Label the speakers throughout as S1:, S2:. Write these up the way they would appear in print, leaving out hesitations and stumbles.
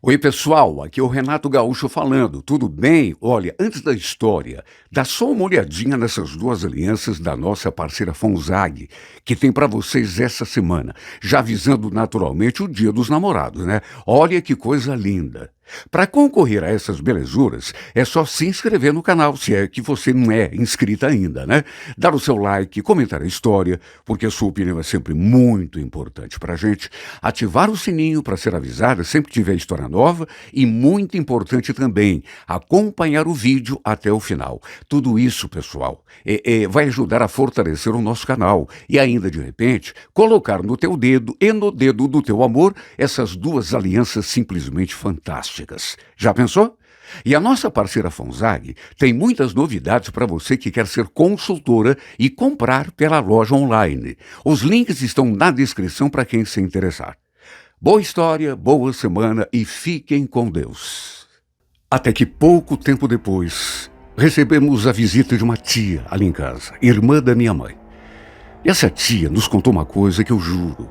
S1: Oi, pessoal, aqui é o Renato Gaúcho falando. Tudo bem? Olha, antes da história, dá só uma olhadinha nessas duas alianças da nossa parceira Fonzag, que tem para vocês essa semana, já avisando naturalmente o Dia dos Namorados, né? Olha que coisa linda. Para concorrer a essas belezuras, é só se inscrever no canal, se é que você não é inscrita ainda, né? Dar o seu like, comentar a história, porque a sua opinião é sempre muito importante para a gente. Ativar o sininho para ser avisada sempre que tiver história nova e, muito importante também, acompanhar o vídeo até o final. Tudo isso, pessoal, vai ajudar a fortalecer o nosso canal e ainda, de repente, colocar no teu dedo e no dedo do teu amor essas duas alianças simplesmente fantásticas. Já pensou? E a nossa parceira Fonzag tem muitas novidades para você que quer ser consultora e comprar pela loja online. Os links estão na descrição para quem se interessar. Boa história, boa semana e fiquem com Deus. Até que pouco tempo depois, recebemos a visita de uma tia ali em casa, irmã da minha mãe. E essa tia nos contou uma coisa que eu juro,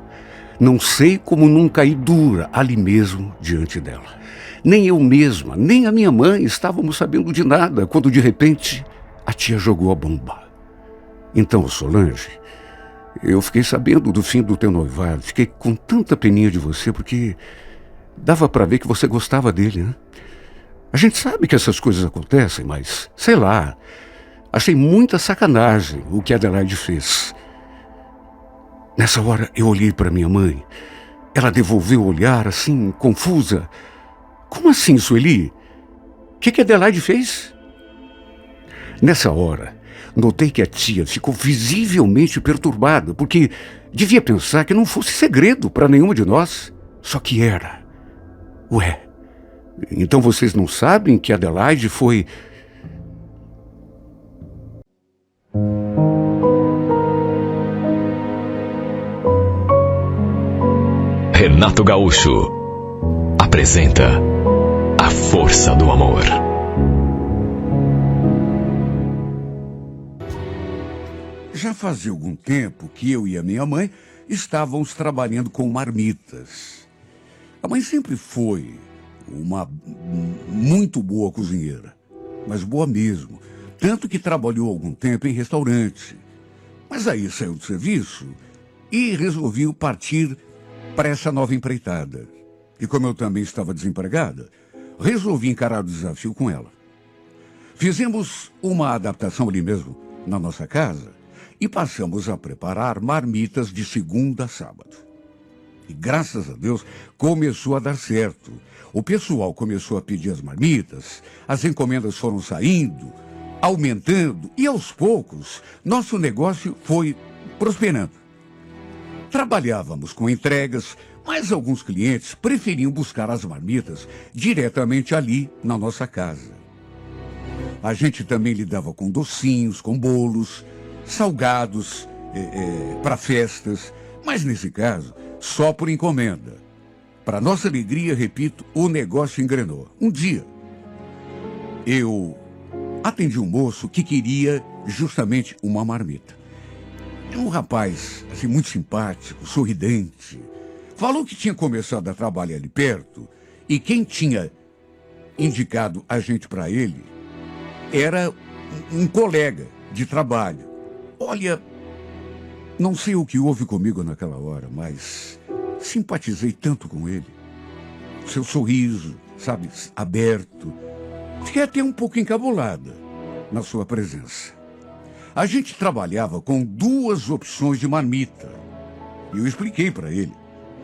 S1: não sei como não caí dura ali mesmo diante dela. Nem eu mesma, nem a minha mãe estávamos sabendo de nada, quando de repente a tia jogou a bomba. Então, Solange, eu fiquei sabendo do fim do teu noivado, fiquei com tanta peninha de você, porque dava para ver que você gostava dele, né? A gente sabe que essas coisas acontecem, mas, sei lá, achei muita sacanagem o que a Adelaide fez. Nessa hora eu olhei para minha mãe, ela devolveu o olhar assim, confusa. Como assim, Sueli? O que a Adelaide fez? Nessa hora, notei que a tia ficou visivelmente perturbada, porque devia pensar que não fosse segredo para nenhuma de nós. Só que era. Ué, então vocês não sabem que a Adelaide foi...
S2: Renato Gaúcho apresenta A Força do Amor.
S1: Já fazia algum tempo que eu e a minha mãe estávamos trabalhando com marmitas. A mãe sempre foi uma muito boa cozinheira, mas boa mesmo, tanto que trabalhou algum tempo em restaurante. Mas aí saiu do serviço e resolveu partir para essa nova empreitada. E como eu também estava desempregada, resolvi encarar o desafio com ela. Fizemos uma adaptação ali mesmo, na nossa casa, e passamos a preparar marmitas de segunda a sábado. E graças a Deus, começou a dar certo. O pessoal começou a pedir as marmitas, as encomendas foram saindo, aumentando, e aos poucos, nosso negócio foi prosperando. Trabalhávamos com entregas, mas alguns clientes preferiam buscar as marmitas diretamente ali na nossa casa. A gente também lidava com docinhos, com bolos, salgados para festas, mas nesse caso, só por encomenda. Para nossa alegria, repito, o negócio engrenou. Um dia, eu atendi um moço que queria justamente uma marmita. É um rapaz, assim, muito simpático, sorridente. Falou que tinha começado a trabalhar ali perto e quem tinha indicado a gente para ele era um colega de trabalho. Olha, não sei o que houve comigo naquela hora, mas simpatizei tanto com ele. Seu sorriso, sabe, aberto. Fiquei até um pouco encabulada na sua presença. A gente trabalhava com duas opções de marmita. E eu expliquei para ele.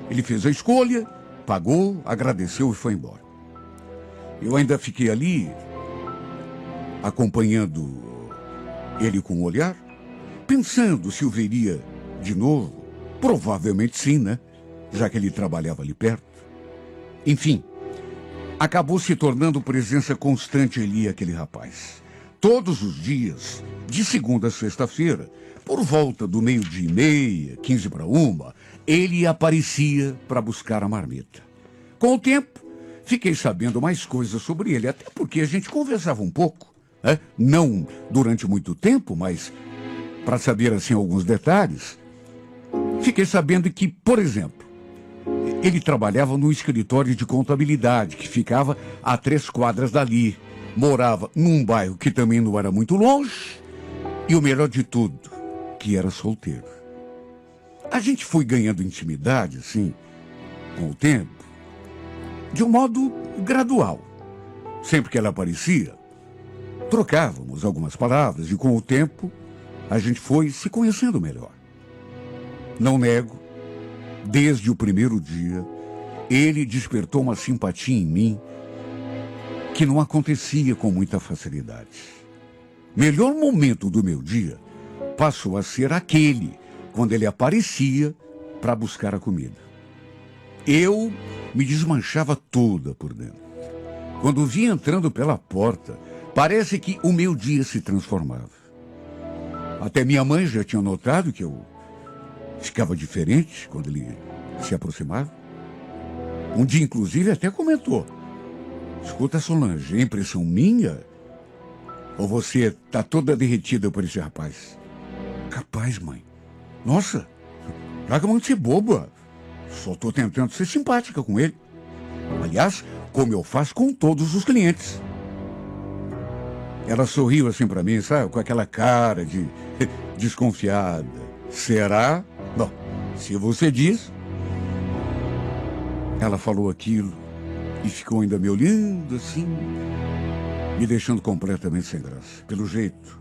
S1: Ele fez a escolha, pagou, agradeceu e foi embora. Eu ainda fiquei ali, acompanhando ele com o olhar, pensando se o veria de novo. Provavelmente sim, né? Já que ele trabalhava ali perto. Enfim, acabou se tornando presença constante ali aquele rapaz. Todos os dias, de segunda a sexta-feira, por volta do 12:30, 12:45, ele aparecia para buscar a marmita. Com o tempo, fiquei sabendo mais coisas sobre ele, até porque a gente conversava um pouco, né? Não durante muito tempo, mas para saber assim alguns detalhes. Fiquei sabendo que, por exemplo, Ele trabalhava num escritório de contabilidade que ficava a 3 quadras dali. Morava num bairro que também não era muito longe. E o melhor de tudo, que era solteiro. A gente foi ganhando intimidade, assim, com o tempo, de um modo gradual. Sempre que ela aparecia, trocávamos algumas palavras e, com o tempo, a gente foi se conhecendo melhor. Não nego, desde o primeiro dia, ele despertou uma simpatia em mim que não acontecia com muita facilidade. Melhor momento do meu dia passou a ser aquele quando ele aparecia para buscar a comida. Eu me desmanchava toda por dentro. Quando o via entrando pela porta, parece que o meu dia se transformava. Até minha mãe já tinha notado que eu ficava diferente quando ele se aproximava. Um dia, inclusive, até comentou: escuta, Solange, é impressão minha? Ou você tá toda derretida por esse rapaz? Capaz, mãe. Nossa, larga a mão de ser boba. Só tô tentando ser simpática com ele. Aliás, como eu faço com todos os clientes. Ela sorriu assim pra mim, sabe? Com aquela cara de desconfiada. Será? Bom, se você diz. Ela falou aquilo e ficou ainda me olhando assim, me deixando completamente sem graça. Pelo jeito,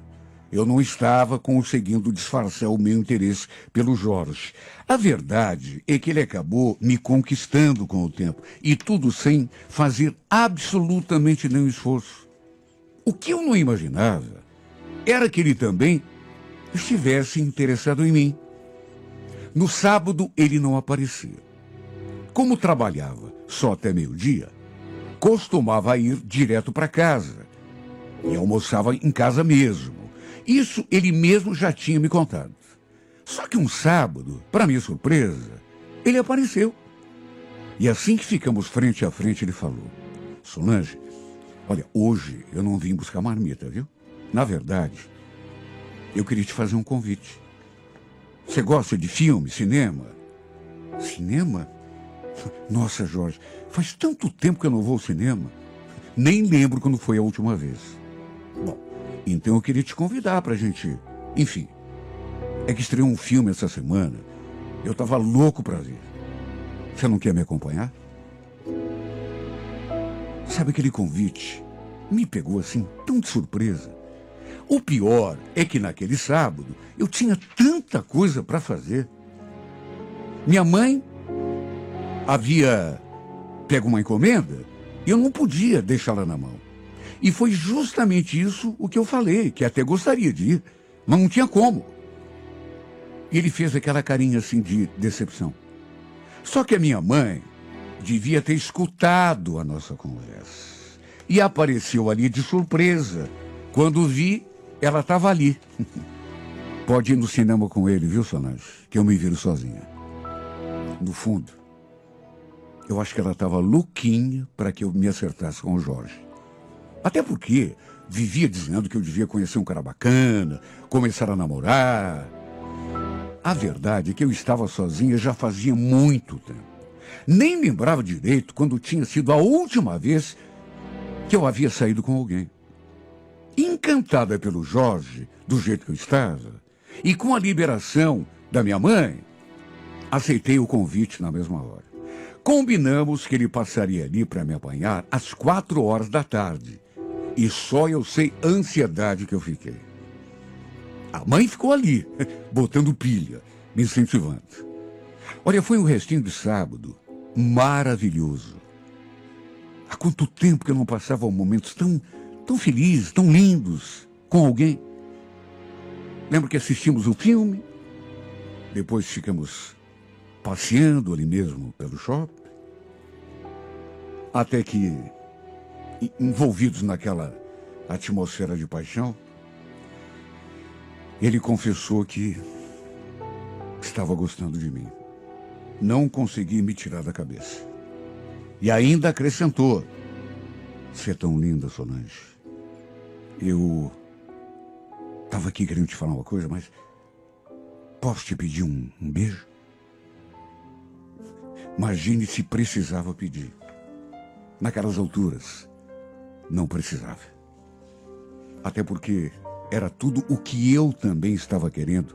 S1: eu não estava conseguindo disfarçar o meu interesse pelo Jorge. A verdade é que ele acabou me conquistando com o tempo, e tudo sem fazer absolutamente nenhum esforço. O que eu não imaginava era que ele também estivesse interessado em mim. No sábado, ele não aparecia. Como trabalhava só até meio-dia, costumava ir direto para casa e almoçava em casa mesmo. Isso ele mesmo já tinha me contado. Só que um sábado, para minha surpresa, ele apareceu. E assim que ficamos frente a frente, ele falou: Solange, olha, hoje eu não vim buscar marmita, viu? Na verdade, eu queria te fazer um convite. Você gosta de filme, cinema? Cinema? Nossa, Jorge, faz tanto tempo que eu não vou ao cinema. Nem lembro quando foi a última vez. Bom, então eu queria te convidar pra gente ir. Enfim, é que estreou um filme essa semana. Eu tava louco pra ver. Você não quer me acompanhar? Sabe, aquele convite me pegou assim, tão de surpresa. O pior é que naquele sábado eu tinha tanta coisa pra fazer. Minha mãe havia pego uma encomenda e eu não podia deixá-la na mão. E foi justamente isso o que eu falei, que até gostaria de ir, mas não tinha como. E ele fez aquela carinha assim de decepção. Só que a minha mãe devia ter escutado a nossa conversa. E apareceu ali de surpresa. Quando vi, ela estava ali. Pode ir no cinema com ele, viu, Solange? Que eu me viro sozinha. No fundo, eu acho que ela estava louquinha para que eu me acertasse com o Jorge. Até porque vivia dizendo que eu devia conhecer um cara bacana, começar a namorar. A verdade é que eu estava sozinha já fazia muito tempo. Nem lembrava direito quando tinha sido a última vez que eu havia saído com alguém. Encantada pelo Jorge, do jeito que eu estava, e com a liberação da minha mãe, aceitei o convite na mesma hora. Combinamos que ele passaria ali para me apanhar às 4 horas da tarde. E só eu sei a ansiedade que eu fiquei. A mãe ficou ali, botando pilha, me incentivando. Olha, foi um restinho de sábado maravilhoso. Há quanto tempo que eu não passava momentos tão felizes, tão lindos, com alguém. Lembro que assistimos o filme, depois ficamos passeando ali mesmo pelo shopping, até que, envolvidos naquela atmosfera de paixão, ele confessou que estava gostando de mim. Não consegui me tirar da cabeça. E ainda acrescentou: você é tão linda, Solange. Eu estava aqui querendo te falar uma coisa, mas posso te pedir um beijo? Imagine se precisava pedir. Naquelas alturas, não precisava. Até porque era tudo o que eu também estava querendo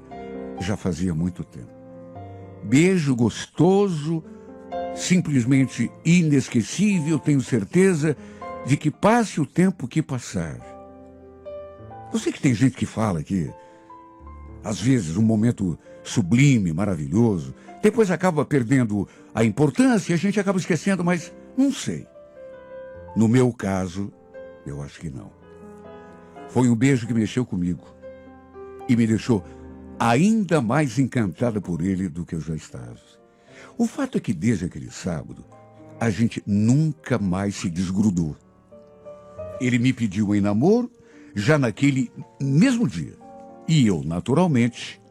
S1: já fazia muito tempo. Beijo gostoso, simplesmente inesquecível, tenho certeza de que passe o tempo que passar. Eu sei que tem gente que fala que, às vezes, um momento sublime, maravilhoso, depois acaba perdendo a importância e a gente acaba esquecendo, mas não sei. No meu caso, eu acho que não. Foi um beijo que mexeu comigo e me deixou ainda mais encantada por ele do que eu já estava. O fato é que desde aquele sábado, a gente nunca mais se desgrudou. Ele me pediu em namoro já naquele mesmo dia. E eu, naturalmente,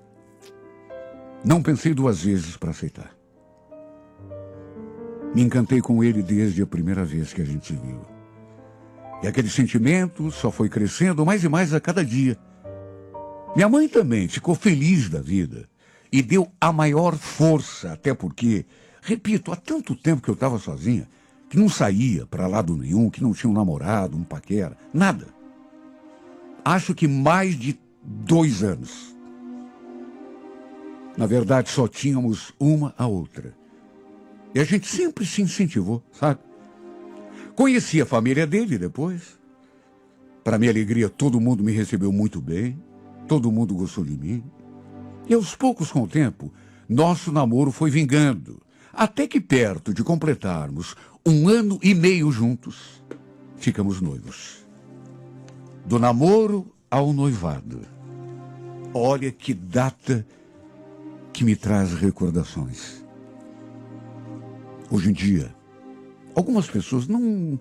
S1: não pensei duas vezes para aceitar. Me encantei com ele desde a primeira vez que a gente se viu. E aquele sentimento só foi crescendo mais e mais a cada dia. Minha mãe também ficou feliz da vida e deu a maior força, até porque, repito, há tanto tempo que eu estava sozinha, que não saía para lado nenhum, que não tinha um namorado, um paquera, nada. Acho que mais de 2 anos. Na verdade, só tínhamos uma a outra. E a gente sempre se incentivou, sabe? Conheci a família dele depois. Para minha alegria, todo mundo me recebeu muito bem. Todo mundo gostou de mim. E aos poucos, com o tempo, nosso namoro foi vingando. Até que perto de completarmos 1 ano e meio juntos, ficamos noivos. Do namoro ao noivado. Olha que data que me traz recordações. Hoje em dia, algumas pessoas não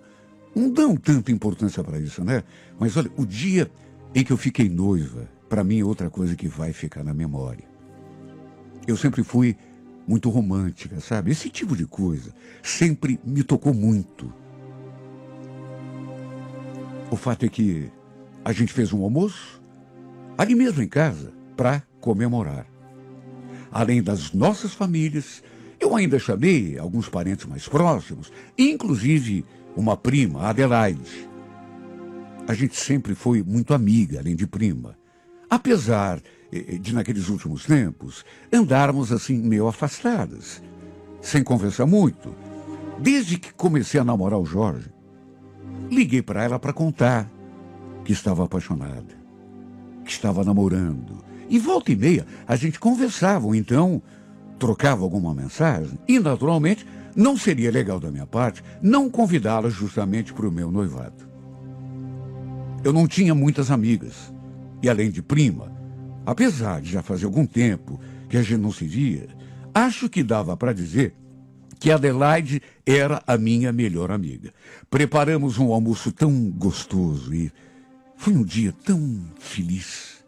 S1: dão tanta importância para isso, né? Mas olha, o dia em que eu fiquei noiva, para mim é outra coisa que vai ficar na memória. Eu sempre fui muito romântica, sabe? Esse tipo de coisa sempre me tocou muito. O fato é que a gente fez um almoço, ali mesmo em casa, para comemorar. Além das nossas famílias, eu ainda chamei alguns parentes mais próximos, inclusive uma prima, a Adelaide. A gente sempre foi muito amiga, além de prima. Apesar de, naqueles últimos tempos, andarmos assim meio afastadas, sem conversar muito. Desde que comecei a namorar o Jorge, liguei para ela para contar que estava apaixonada, que estava namorando. E volta e meia a gente conversava, ou então trocava alguma mensagem. E, naturalmente, não seria legal da minha parte não convidá-la justamente para o meu noivado. Eu não tinha muitas amigas. E além de prima, apesar de já fazer algum tempo que a gente não se via, acho que dava para dizer que a Adelaide era a minha melhor amiga. Preparamos um almoço tão gostoso e foi um dia tão feliz.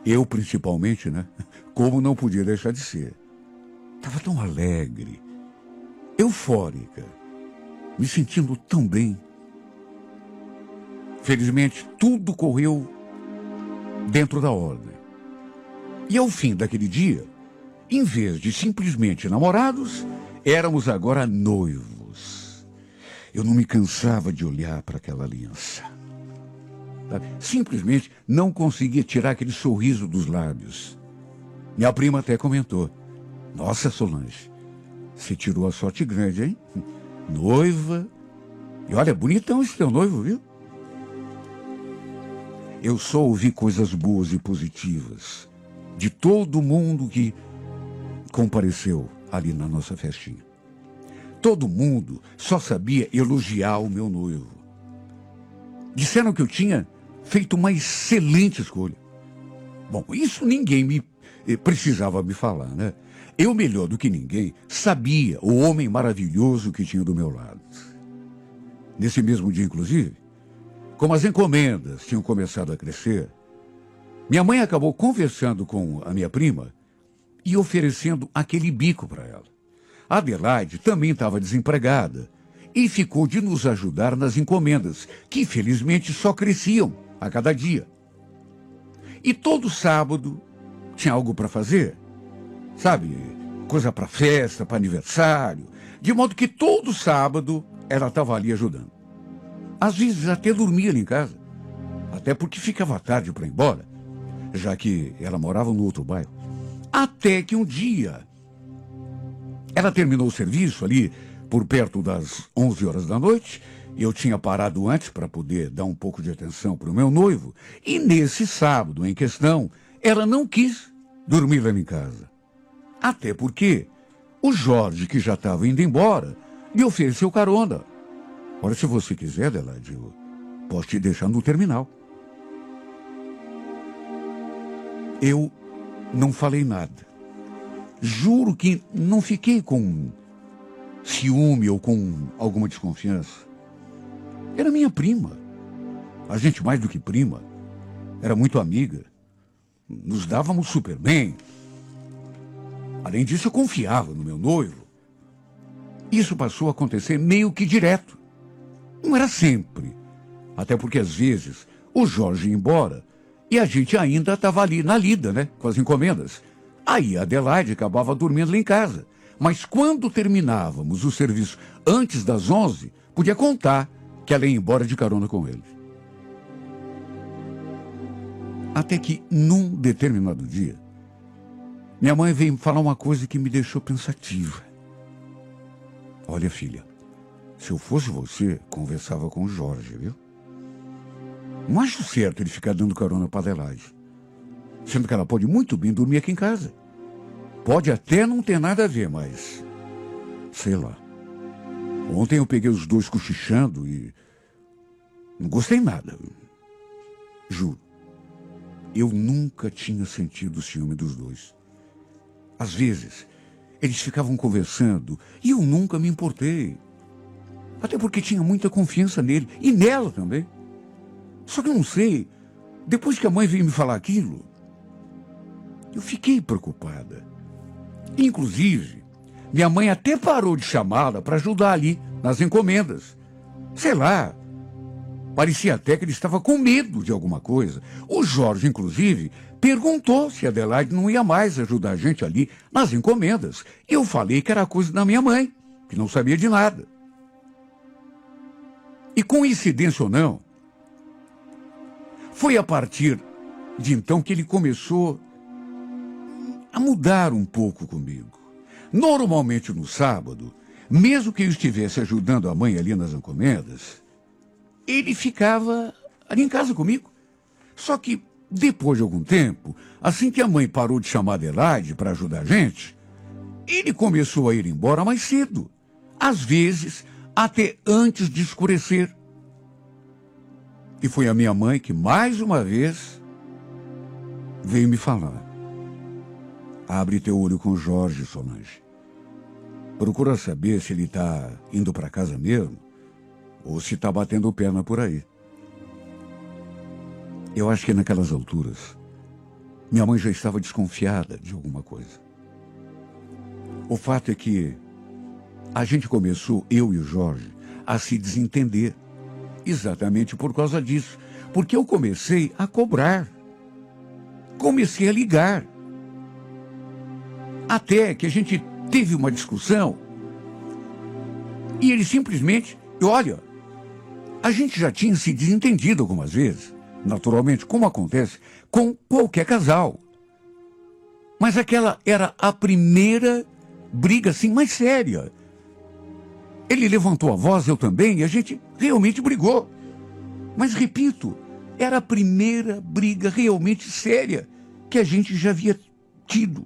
S1: Eu, principalmente, né? Como não podia deixar de ser. Estava tão alegre, eufórica, me sentindo tão bem. Felizmente, tudo correu dentro da ordem. E ao fim daquele dia, em vez de simplesmente namorados, éramos agora noivos. Eu não me cansava de olhar para aquela aliança. Simplesmente não conseguia tirar aquele sorriso dos lábios. Minha prima até comentou: "Nossa, Solange, você tirou a sorte grande, hein? Noiva. E olha, bonitão esse teu noivo, viu?" Eu só ouvi coisas boas e positivas de todo mundo que compareceu ali na nossa festinha. Todo mundo só sabia elogiar o meu noivo. Disseram que eu tinha feito uma excelente escolha. Bom, isso ninguém precisava me falar, né? Eu, melhor do que ninguém, sabia o homem maravilhoso que tinha do meu lado. Nesse mesmo dia, inclusive, como as encomendas tinham começado a crescer, minha mãe acabou conversando com a minha prima e oferecendo aquele bico para ela. A Adelaide também estava desempregada e ficou de nos ajudar nas encomendas, que felizmente só cresciam a cada dia. E todo sábado tinha algo para fazer. Sabe,
S3: coisa para festa, para aniversário, de modo que todo sábado ela estava ali ajudando. Às vezes até dormia ali em casa, até porque ficava tarde para ir embora, já que ela morava no outro bairro. Até que um dia ela terminou o serviço ali por perto das 11 horas da noite. Eu tinha parado antes para poder dar um pouco de atenção para o meu noivo. E nesse sábado em questão, ela não quis dormir lá em casa. Até porque o Jorge, que já estava indo embora, lhe ofereceu carona. Ora, se você quiser, Adelaide, eu posso te deixar no terminal. Eu não falei nada. Juro que não fiquei com ciúme ou com alguma desconfiança. Era minha prima. A gente, mais do que prima, era muito amiga. Nos dávamos super bem. Além disso, eu confiava no meu noivo. Isso passou a acontecer meio que direto. Não era sempre. Até porque, às vezes, o Jorge ia embora e a gente ainda estava ali na lida, né? Com as encomendas. Aí a Adelaide acabava dormindo lá em casa. Mas quando terminávamos o serviço antes das 11, podia contar que ela ia embora de carona com ele. Até que, num determinado dia, minha mãe veio me falar uma coisa que me deixou pensativa. Olha, filha, se eu fosse você, conversava com o Jorge, viu? Não acho certo ele ficar dando carona para Adelaide, sendo que ela pode muito bem dormir aqui em casa. Pode até não ter nada a ver, mas sei lá. Ontem eu peguei os dois cochichando e não gostei nada. Juro. Eu nunca tinha sentido o ciúme dos dois. Às vezes, eles ficavam conversando e eu nunca me importei. Até porque tinha muita confiança nele e nela também. Só que eu não sei, depois que a mãe veio me falar aquilo, eu fiquei preocupada. Inclusive, minha mãe até parou de chamá-la para ajudar ali nas encomendas. Sei lá, parecia até que ele estava com medo de alguma coisa. O Jorge, inclusive, perguntou se a Adelaide não ia mais ajudar a gente ali nas encomendas. Eu falei que era coisa da minha mãe, que não sabia de nada. E coincidência ou não, foi a partir de então que ele começou a mudar um pouco comigo. Normalmente no sábado, mesmo que eu estivesse ajudando a mãe ali nas encomendas, ele ficava ali em casa comigo. Só que depois de algum tempo, assim que a mãe parou de chamar a Adelaide para ajudar a gente, ele começou a ir embora mais cedo. Às vezes, até antes de escurecer. E foi a minha mãe que, mais uma vez, veio me falar. Abre teu olho com o Jorge, Solange. Procura saber se ele está indo para casa mesmo ou se está batendo perna por aí. Eu acho que naquelas alturas, minha mãe já estava desconfiada de alguma coisa. O fato é que a gente começou, eu e o Jorge, a se desentender. Exatamente por causa disso. Porque eu comecei a cobrar. Comecei a ligar. Até que a gente teve uma discussão e ele simplesmente, olha, a gente já tinha se desentendido algumas vezes, naturalmente, como acontece com qualquer casal. Mas aquela era a primeira briga assim mais séria. Ele levantou a voz, eu também, e a gente realmente brigou. Mas, repito, era a primeira briga realmente séria que a gente já havia tido.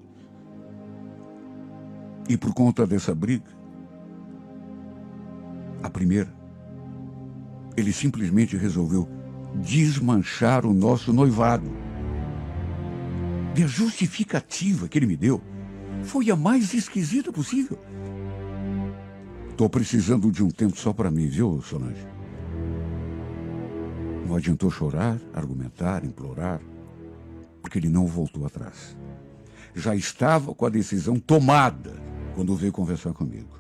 S3: E por conta dessa briga, a primeira, ele simplesmente resolveu desmanchar o nosso noivado. E a justificativa que ele me deu foi a mais esquisita possível. Estou precisando de um tempo só para mim, viu, Solange? Não adiantou chorar, argumentar, implorar, porque ele não voltou atrás. Já estava com a decisão tomada quando veio conversar comigo.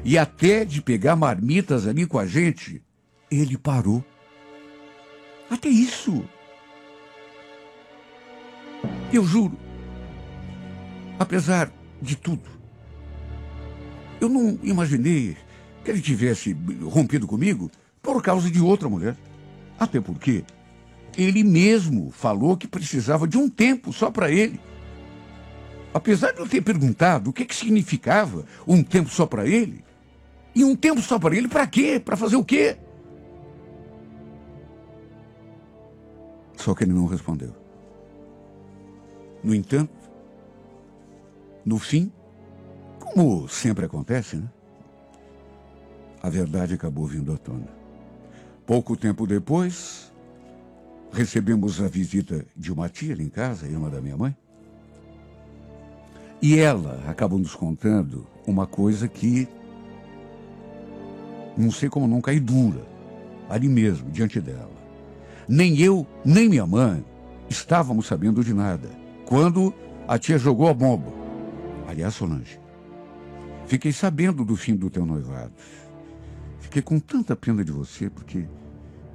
S3: E até de pegar marmitas ali com a gente, ele parou. Até isso. Eu juro, apesar de tudo. Eu não imaginei que ele tivesse rompido comigo por causa de outra mulher. Até porque ele mesmo falou que precisava de um tempo só para ele. Apesar de eu ter perguntado o que significava um tempo só para ele, e um tempo só para ele para quê? Para fazer o quê? Só que ele não respondeu. No entanto, no fim, como sempre acontece, né? A verdade acabou vindo à tona. Pouco tempo depois, recebemos a visita de uma tia ali em casa, irmã da minha mãe. E ela acabou nos contando uma coisa que não sei como não cair dura, ali mesmo, diante dela. Nem eu, nem minha mãe estávamos sabendo de nada quando a tia jogou a bomba. Aliás, Solange, fiquei sabendo do fim do teu noivado. Fiquei com tanta pena de você, porque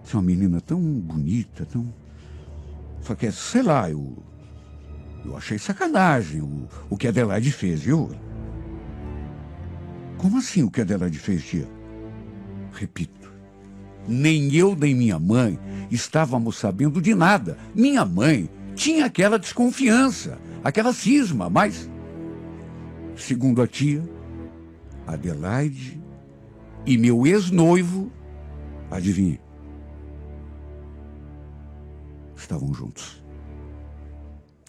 S3: você é uma menina tão bonita, tão... Só que, sei lá, eu achei sacanagem o que a Adelaide fez, viu? Como assim o que a Adelaide fez, tia? Repito, nem eu nem minha mãe estávamos sabendo de nada. Minha mãe tinha aquela desconfiança, aquela cisma, mas, segundo a tia, Adelaide e meu ex-noivo, adivinhe, estavam juntos.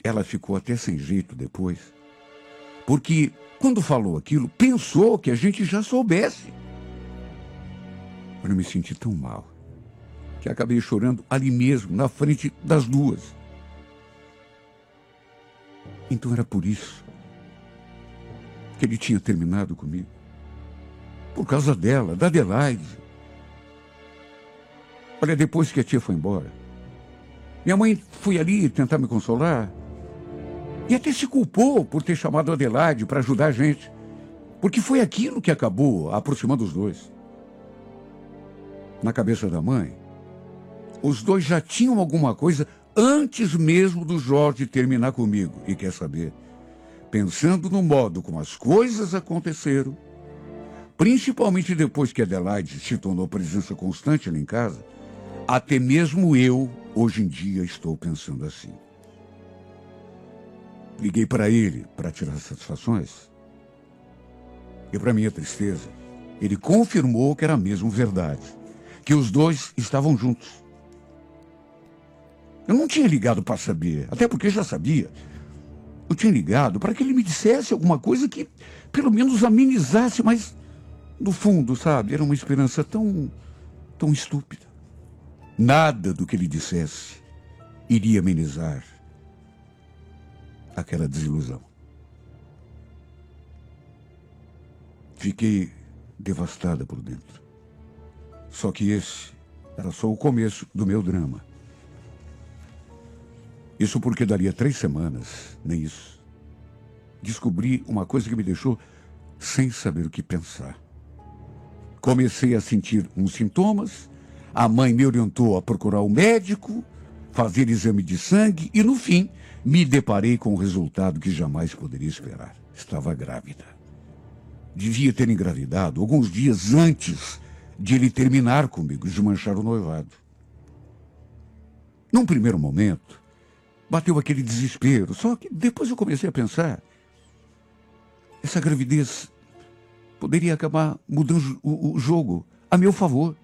S3: Ela ficou até sem jeito depois, porque quando falou aquilo, pensou que a gente já soubesse. Eu me senti tão mal que acabei chorando ali mesmo, na frente das duas. Então era por isso que ele tinha terminado comigo. Por causa dela, da Adelaide. Olha, depois que a tia foi embora, minha mãe foi ali tentar me consolar e até se culpou por ter chamado a Adelaide para ajudar a gente, porque foi aquilo que acabou aproximando os dois. Na cabeça da mãe, os dois já tinham alguma coisa antes mesmo do Jorge terminar comigo. E quer saber? Pensando no modo como as coisas aconteceram, principalmente depois que a Adelaide se tornou presença constante ali em casa, até mesmo eu, hoje em dia, estou pensando assim. Liguei para ele para tirar satisfações. E para minha tristeza, ele confirmou que era mesmo verdade, que os dois estavam juntos. Eu não tinha ligado para saber, até porque já sabia. Eu tinha ligado para que ele me dissesse alguma coisa que pelo menos amenizasse, mas no fundo, sabe, era uma esperança tão estúpida. Nada do que ele dissesse iria amenizar aquela desilusão. Fiquei devastada por dentro. Só que esse era só o começo do meu drama. Isso porque daria 3 semanas, nem isso, descobri uma coisa que me deixou sem saber o que pensar. Comecei a sentir uns sintomas, a mãe me orientou a procurar um médico, fazer exame de sangue e, no fim, me deparei com o resultado que jamais poderia esperar. Estava grávida. Devia ter engravidado alguns dias antes de ele terminar comigo, desmanchar o noivado. Num primeiro momento, bateu aquele desespero, só que depois eu comecei a pensar, essa gravidez poderia acabar mudando o jogo a meu favor.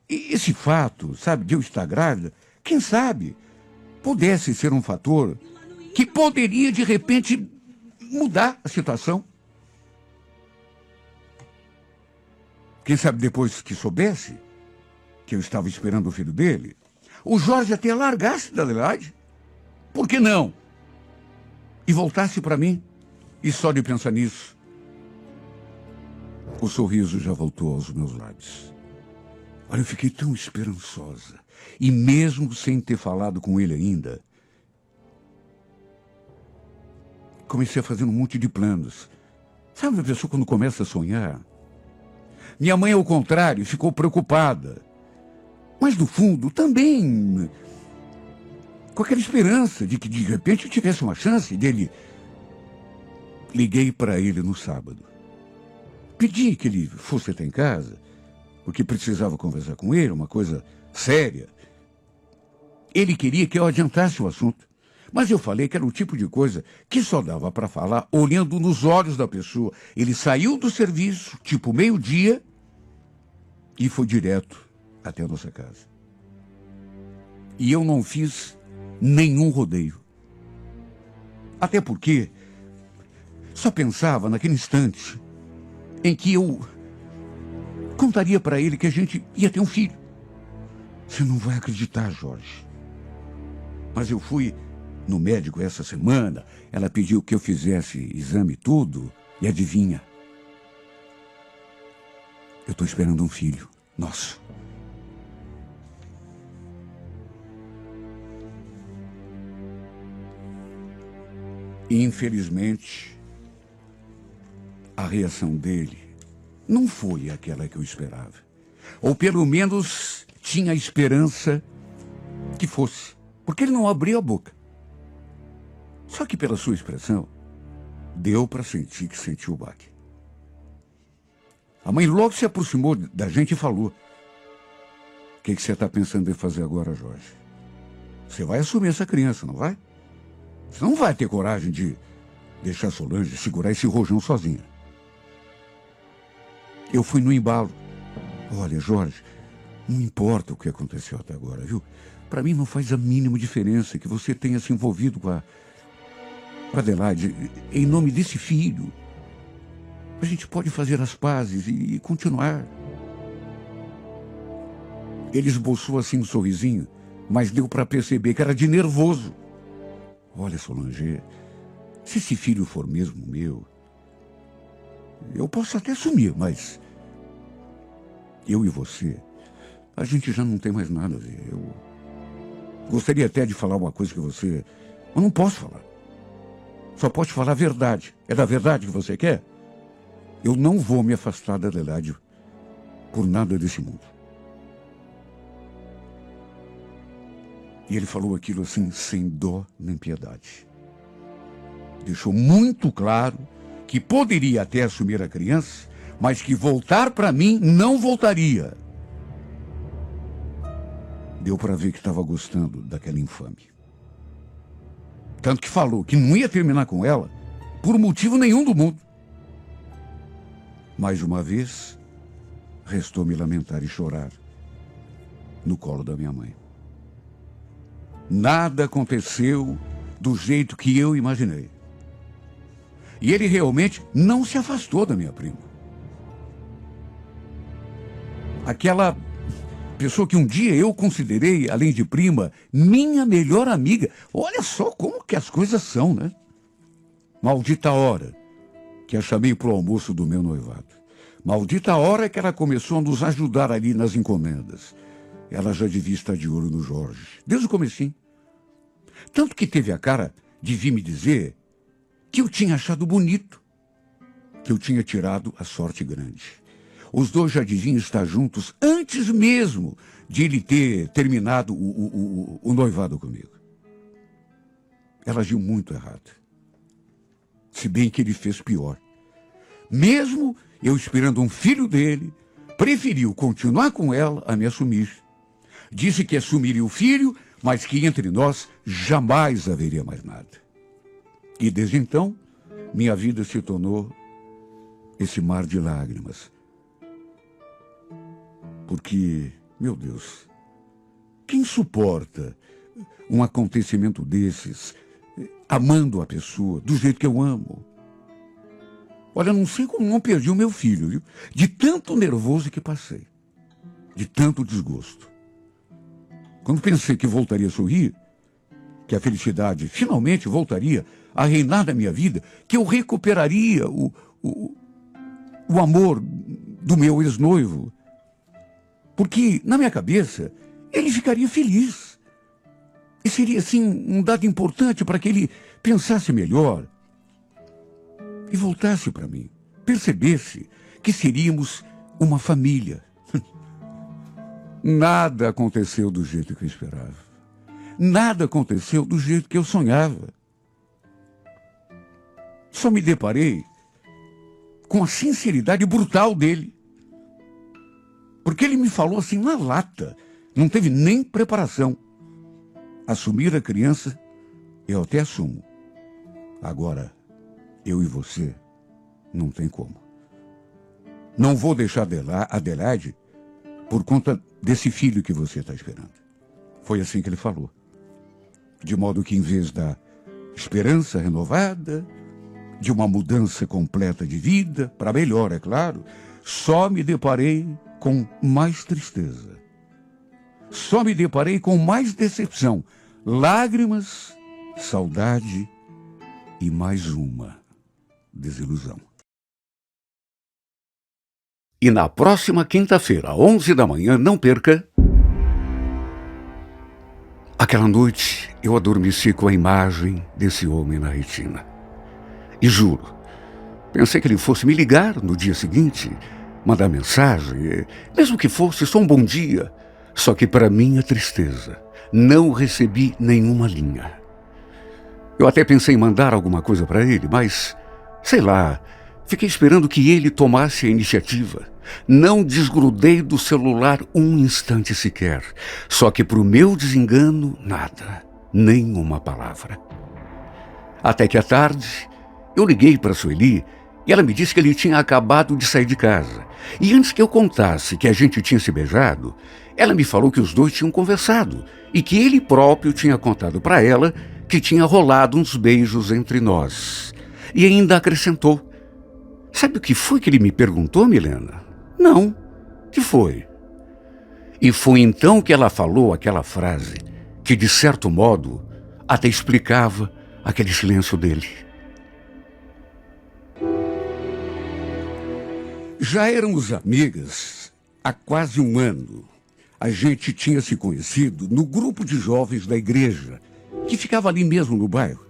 S3: E esse fato, sabe, de eu estar grávida, quem sabe, pudesse ser um fator que poderia, de repente, mudar a situação. Quem sabe depois que soubesse que eu estava esperando o filho dele, o Jorge até largasse da Adelaide. Por que não? E voltasse para mim. E só de pensar nisso, o sorriso já voltou aos meus lábios. Olha, eu fiquei tão esperançosa. E mesmo sem ter falado com ele ainda, comecei a fazer um monte de planos. Sabe a pessoa quando começa a sonhar? Minha mãe, ao contrário, ficou preocupada. Mas, no fundo, também com aquela esperança de que, de repente, eu tivesse uma chance dele liguei para ele no sábado. Pedi que ele fosse até em casa, porque precisava conversar com ele, uma coisa séria. Ele queria que eu adiantasse o assunto, mas eu falei que era o tipo de coisa que só dava para falar olhando nos olhos da pessoa. Ele saiu do serviço, tipo meio-dia, e foi direto até a nossa casa. E eu não fiz nenhum rodeio. Até porque só pensava naquele instante em que eu contaria para ele que a gente ia ter um filho. Você não vai acreditar, Jorge. Mas eu fui no médico essa semana, ela pediu que eu fizesse exame e tudo, e adivinha? Eu estou esperando um filho nosso. E, infelizmente, a reação dele não foi aquela que eu esperava. Ou pelo menos tinha a esperança que fosse. Porque ele não abriu a boca. Só que pela sua expressão, deu para sentir que sentiu o baque. A mãe logo se aproximou da gente e falou: o que você está pensando em fazer agora, Jorge? Você vai assumir essa criança, não vai? Você não vai ter coragem de deixar Solange segurar esse rojão sozinha. Eu fui no embalo. Olha, Jorge, não importa o que aconteceu até agora, viu? Para mim não faz a mínima diferença que você tenha se envolvido com a Adelaide em nome desse filho. A gente pode fazer as pazes e continuar. Ele esboçou assim um sorrisinho, mas deu para perceber que era de nervoso. Olha, Solange, se esse filho for mesmo meu, eu posso até sumir, mas eu e você, a gente já não tem mais nada a ver. Eu gostaria até de falar uma coisa que você... Eu não posso falar. Só pode falar a verdade. É da verdade que você quer? Eu não vou me afastar da Adelaide por nada desse mundo. E ele falou aquilo assim, sem dó nem piedade. Deixou muito claro que poderia até assumir a criança, mas que voltar para mim não voltaria. Deu para ver que estava gostando daquela infame. Tanto que falou que não ia terminar com ela por motivo nenhum do mundo. Mais uma vez, restou me lamentar e chorar no colo da minha mãe. Nada aconteceu do jeito que eu imaginei. E ele realmente não se afastou da minha prima. Aquela pessoa que um dia eu considerei, além de prima, minha melhor amiga. Olha só como que as coisas são, né? Maldita hora que a chamei para o almoço do meu noivado. Maldita hora que ela começou a nos ajudar ali nas encomendas. Ela já devia estar de olho no Jorge, desde o comecinho. Tanto que teve a cara de vir me dizer que eu tinha achado bonito, que eu tinha tirado a sorte grande. Os dois já deviam estar juntos antes mesmo de ele ter terminado o noivado comigo. Ela agiu muito errado. Se bem que ele fez pior. Mesmo eu esperando um filho dele, preferiu continuar com ela a me assumir. Disse que assumiria o filho, mas que entre nós jamais haveria mais nada. E desde então, minha vida se tornou esse mar de lágrimas. Porque, meu Deus, quem suporta um acontecimento desses, amando a pessoa do jeito que eu amo? Olha, não sei como não perdi o meu filho, viu? De tanto nervoso que passei, de tanto desgosto. Quando pensei que voltaria a sorrir, que a felicidade finalmente voltaria a reinar na minha vida, que eu recuperaria o amor do meu ex-noivo, porque, na minha cabeça, ele ficaria feliz. E seria, assim, um dado importante para que ele pensasse melhor e voltasse para mim, percebesse que seríamos uma família. Nada aconteceu do jeito que eu esperava. Nada aconteceu do jeito que eu sonhava. só me deparei com a sinceridade brutal dele. Porque ele me falou assim na lata, não teve nem preparação. Assumir a criança, eu até assumo. Agora, eu e você, não tem como. Não vou deixar Adelaide por conta desse filho que você está esperando. Foi assim que ele falou. De modo que, em vez da esperança renovada, de uma mudança completa de vida, para melhor, é claro, só me deparei com mais tristeza. Só me deparei com mais decepção, lágrimas, saudade e mais uma desilusão.
S1: E na próxima quinta-feira, 11 da manhã, não perca. Aquela noite eu adormeci com a imagem desse homem na retina. E juro, pensei que ele fosse me ligar no dia seguinte, mandar mensagem, mesmo que fosse só um bom dia. Só que, para minha tristeza, não recebi nenhuma linha. Eu até pensei em mandar alguma coisa para ele, mas, sei lá, fiquei esperando que ele tomasse a iniciativa. Não desgrudei do celular um instante sequer. Só que, para o meu desengano, nada, nenhuma palavra. Até que à tarde, eu liguei para a Sueli e ela me disse que ele tinha acabado de sair de casa. E antes que eu contasse que a gente tinha se beijado, ela me falou que os dois tinham conversado e que ele próprio tinha contado para ela que tinha rolado uns beijos entre nós. E ainda acrescentou: sabe o que foi que ele me perguntou, Milena? Não. Que foi? E foi então que ela falou aquela frase que, de certo modo, até explicava aquele silêncio dele.
S3: Já éramos amigas há quase um ano. A gente tinha se conhecido no grupo de jovens da igreja, que ficava ali mesmo no bairro.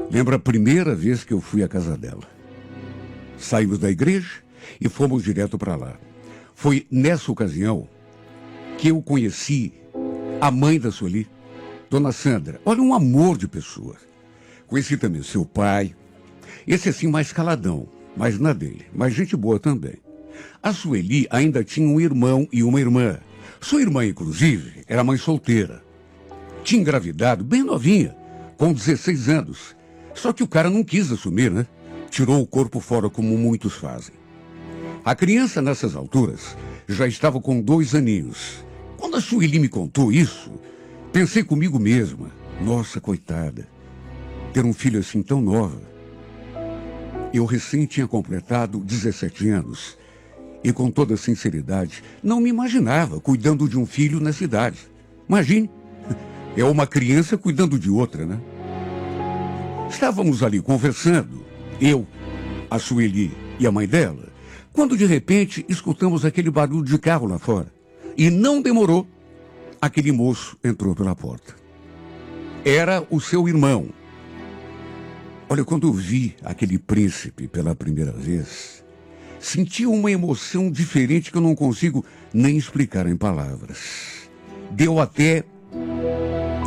S3: Lembro a primeira vez que eu fui à casa dela. Saímos da igreja e fomos direto para lá. Foi nessa ocasião que eu conheci a mãe da Sueli, Dona Sandra. Olha, um amor de pessoa. Conheci também seu pai, esse assim mais caladão, mas na dele, mas gente boa também. A Sueli ainda tinha um irmão e uma irmã. Sua irmã, inclusive, era mãe solteira. Tinha engravidado bem novinha, com 16 anos. Só que o cara não quis assumir, né? Tirou o corpo fora, como muitos fazem. A criança, nessas alturas, já estava com 2 aninhos. Quando a Sueli me contou isso, pensei comigo mesma: nossa, coitada, ter um filho assim tão nova. Eu recém tinha completado 17 anos e, com toda sinceridade, não me imaginava cuidando de um filho nessa idade. Imagine, é uma criança cuidando de outra, né? Estávamos ali conversando, eu, a Sueli e a mãe dela, quando de repente escutamos aquele barulho de carro lá fora. E não demorou, aquele moço entrou pela porta. Era o seu irmão. Olha, quando eu vi aquele príncipe pela primeira vez, senti uma emoção diferente que eu não consigo nem explicar em palavras. Deu até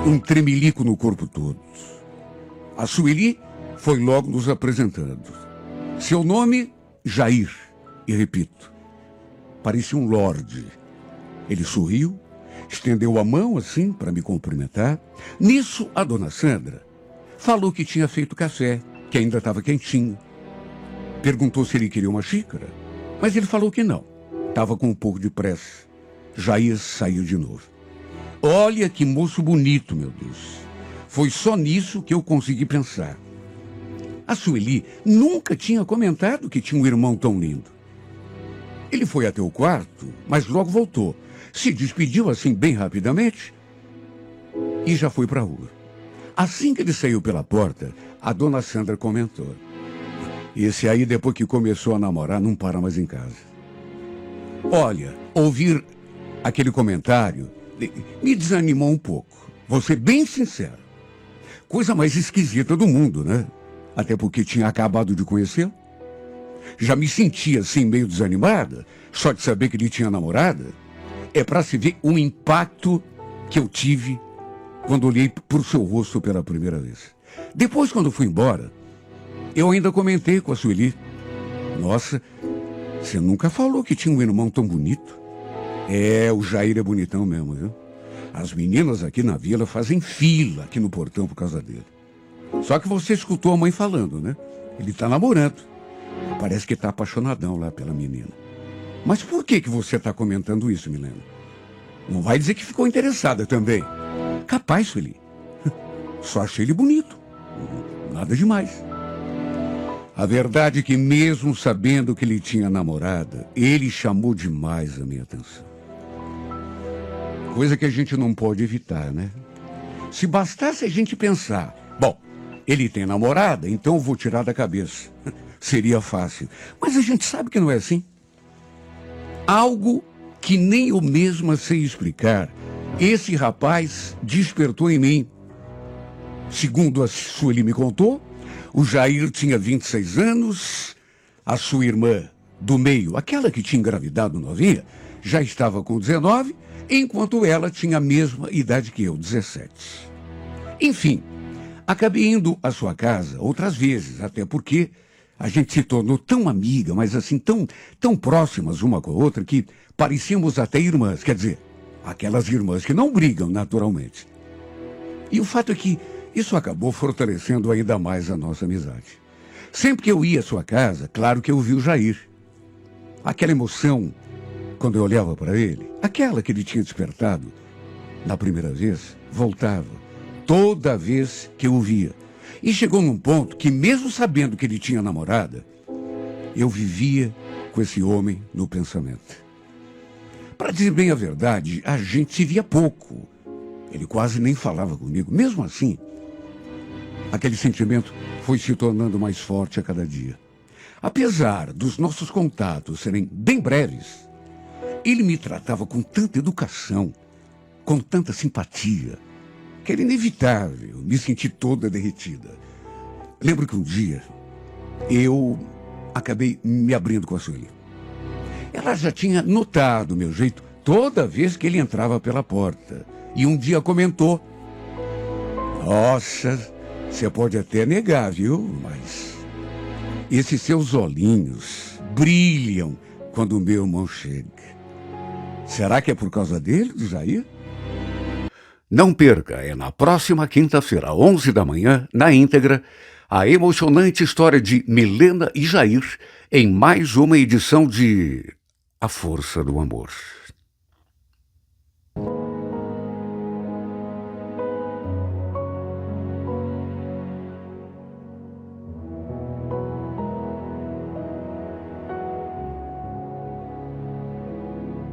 S3: um tremelico no corpo todo. A Sueli foi logo nos apresentando. Seu nome, Jair. E repito, parecia um lorde. Ele sorriu, estendeu a mão assim para me cumprimentar. Nisso, a Dona Sandra falou que tinha feito café, que ainda estava quentinho. Perguntou se ele queria uma xícara, mas ele falou que não. Estava com um pouco de pressa. Jair saiu de novo. Olha que moço bonito, meu Deus. Foi só nisso que eu consegui pensar. A Sueli nunca tinha comentado que tinha um irmão tão lindo. Ele foi até o quarto, mas logo voltou. Se despediu assim bem rapidamente e já foi para a rua. Assim que ele saiu pela porta, a Dona Sandra comentou: esse aí, depois que começou a namorar, não para mais em casa. Olha, ouvir aquele comentário me desanimou um pouco. Vou ser bem sincero. Coisa mais esquisita do mundo, né? Até porque tinha acabado de conhecê-lo. Já me sentia assim meio desanimada, só de saber que ele tinha namorada. É para se ver o impacto que eu tive quando olhei para o seu rosto pela primeira vez. Depois, quando fui embora, Eu ainda comentei com a Sueli. Nossa, você nunca falou que tinha um irmão tão bonito. É, o Jair é bonitão mesmo, viu? As meninas aqui na vila fazem fila aqui no portão por causa dele. Só que você escutou a mãe falando, né? Ele tá namorando. Parece que tá apaixonadão lá pela menina. Mas por que você tá comentando isso, Milena? Não vai dizer que ficou interessada também. Capaz, Sueli. Só achei ele bonito. Nada demais. A verdade é que mesmo sabendo que ele tinha namorada, ele chamou demais a minha atenção. Coisa que a gente não pode evitar, né? Se bastasse a gente pensar, bom, ele tem namorada, então eu vou tirar da cabeça. Seria fácil. Mas a gente sabe que não é assim. Algo que nem eu mesma sei explicar, esse rapaz despertou em mim. Segundo a Sueli me contou, o Jair tinha 26 anos, a sua irmã do meio, aquela que tinha engravidado novinha, já estava com 19, enquanto ela tinha a mesma idade que eu, 17. Enfim, acabei indo à sua casa outras vezes, até porque a gente se tornou tão amiga, mas assim, tão próximas uma com a outra, que parecíamos até irmãs, quer dizer, aquelas irmãs que não brigam naturalmente. E o fato é que isso acabou fortalecendo ainda mais a nossa amizade. Sempre que eu ia à sua casa, claro que eu via o Jair. Aquela emoção, quando eu olhava para ele, aquela que ele tinha despertado, na primeira vez, voltava, toda vez que eu o via. E chegou num ponto que, mesmo sabendo que ele tinha namorada, eu vivia com esse homem no pensamento. Para dizer bem a verdade, a gente se via pouco. Ele quase nem falava comigo. Mesmo assim, aquele sentimento foi se tornando mais forte a cada dia. Apesar dos nossos contatos serem bem breves, ele me tratava com tanta educação, com tanta simpatia, que era inevitável me sentir toda derretida. Lembro que um dia eu acabei me abrindo com a Sueli. Ela já tinha notado o meu jeito toda vez que ele entrava pela porta. E um dia comentou: nossa, você pode até negar, viu? Mas esses seus olhinhos brilham quando o meu irmão chega. Será que é por causa dele, do Jair?
S1: Não perca, é na próxima quinta-feira, 11 da manhã, na íntegra, a emocionante história de Milena e Jair em mais uma edição de A Força do Amor.